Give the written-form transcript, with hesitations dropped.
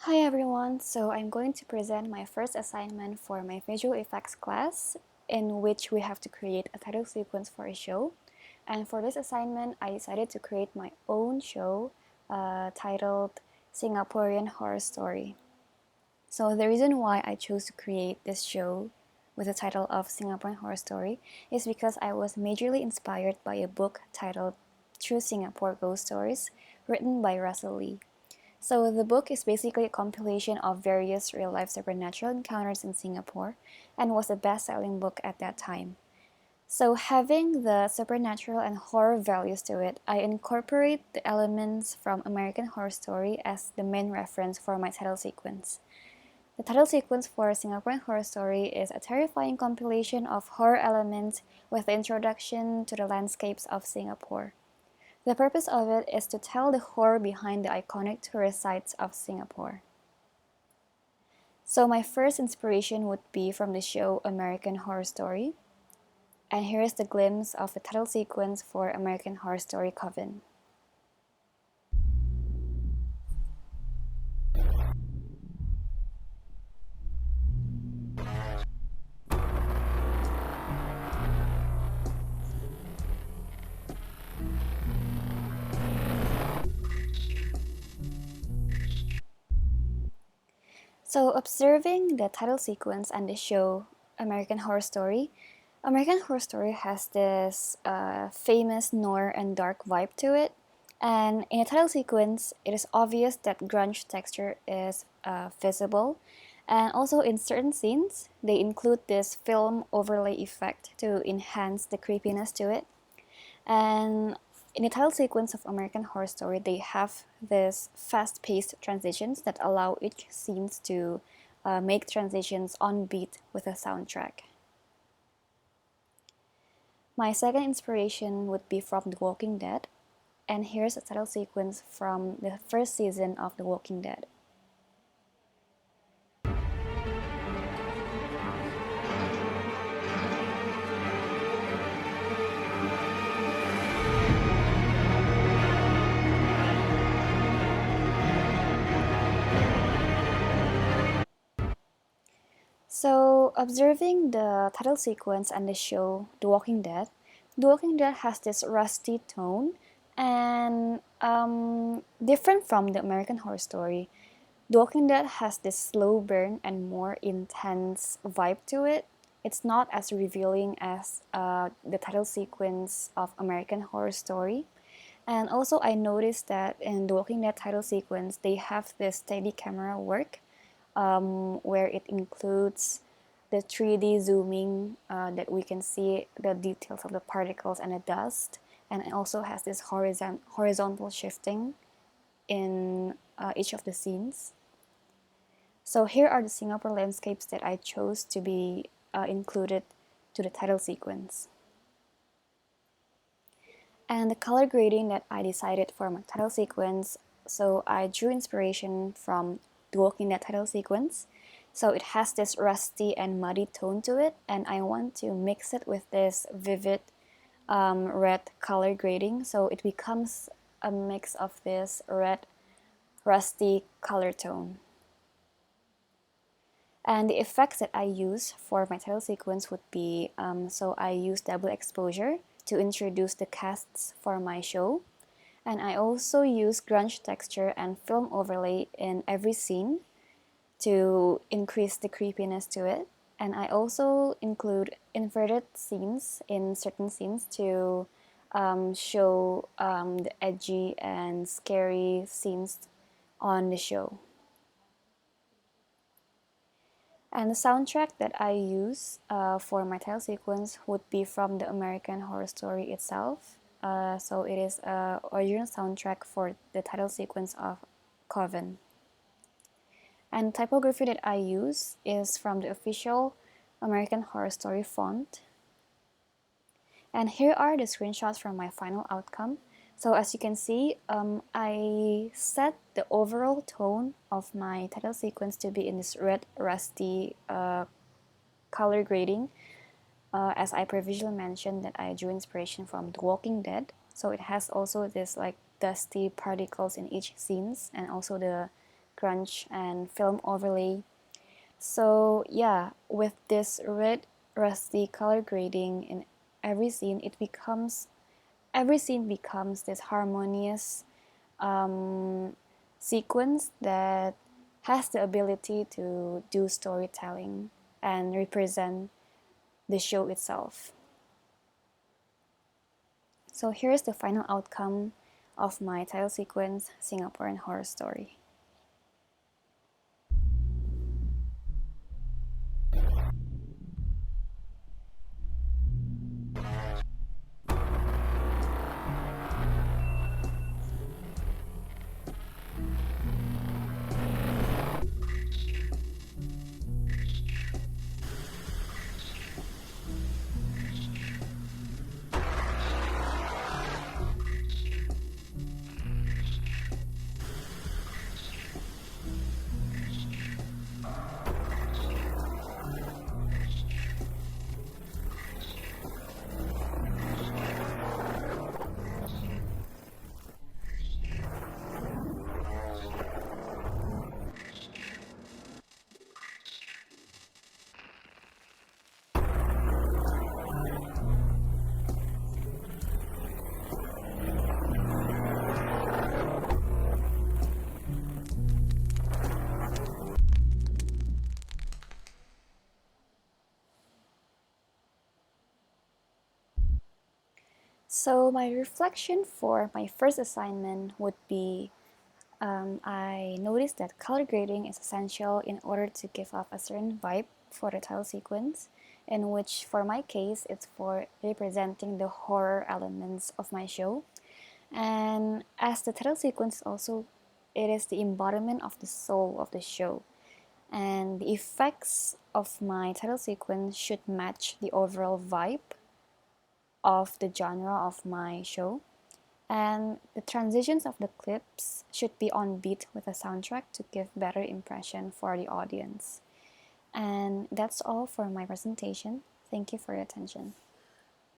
Hi everyone, so I'm going to present my first assignment for my visual effects class in which we have to create a title sequence for a show. And for this assignment, I decided to create my own show titled Singaporean Horror Story. So the reason why I chose to create this show with the title of Singaporean Horror Story is because I was majorly inspired by a book titled True Singapore Ghost Stories written by Russell Lee. So the book is basically a compilation of various real-life supernatural encounters in Singapore and was a best-selling book at that time. So having the supernatural and horror values to it, I incorporate the elements from American Horror Story as the main reference for my title sequence. The title sequence for Singaporean Horror Story is a terrifying compilation of horror elements with the introduction to the landscapes of Singapore. The purpose of it is to tell the horror behind the iconic tourist sites of Singapore. So my first inspiration would be from the show American Horror Story. And here is the glimpse of the title sequence for American Horror Story Coven. So observing the title sequence and the show American Horror Story, American Horror Story has this famous noir and dark vibe to it. And in the title sequence, it is obvious that grunge texture is visible. And also in certain scenes, they include this film overlay effect to enhance the creepiness to it. And in the title sequence of American Horror Story, they have this fast-paced transitions that allow each scenes to make transitions on beat with a soundtrack. My second inspiration would be from The Walking Dead, and here's a title sequence from the first season of The Walking Dead. So, observing the title sequence and the show The Walking Dead has this rusty tone and different from the American Horror Story. The Walking Dead has this slow burn and more intense vibe to it. It's not as revealing as the title sequence of American Horror Story. And also, I noticed that in the Walking Dead title sequence, they have this steady camera work where it includes the 3D zooming that we can see the details of the particles and the dust, and it also has this horizontal shifting in each of the scenes. So here are the Singapore landscapes that I chose to be included to the title sequence. And the color grading that I decided for my title sequence, so I drew inspiration from the Walking Dead title sequence. So it has this rusty and muddy tone to it, and I want to mix it with this vivid red color grading, so it becomes a mix of this red, rusty color tone. And the effects that I use for my title sequence would be, so I use double exposure to introduce the casts for my show. And I also use grunge texture and film overlay in every scene to increase the creepiness to it. And I also include inverted scenes in certain scenes to show the edgy and scary scenes on the show. And the soundtrack that I use for my title sequence would be from the American Horror Story itself. So it is an original soundtrack for the title sequence of Coven. And the typography that I use is from the official American Horror Story font. And here are the screenshots from my final outcome. So as you can see, I set the overall tone of my title sequence to be in this red rusty color grading. As I previously mentioned that I drew inspiration from The Walking Dead. So it has also this like dusty particles in each scenes and also the crunch and film overlay. So yeah, with this red rusty color grading in every scene, every scene becomes this harmonious sequence that has the ability to do storytelling and represent the show itself. So here's the final outcome of my title sequence, Singaporean Horror Story. So my reflection for my first assignment would be I noticed that color grading is essential in order to give off a certain vibe for the title sequence, in which for my case it's for representing the horror elements of my show. And as the title sequence also, it is the embodiment of the soul of the show. And the effects of my title sequence should match the overall vibe of the genre of my show. And the transitions of the clips should be on beat with a soundtrack to give better impression for the audience. And that's all for my presentation. Thank you for your attention.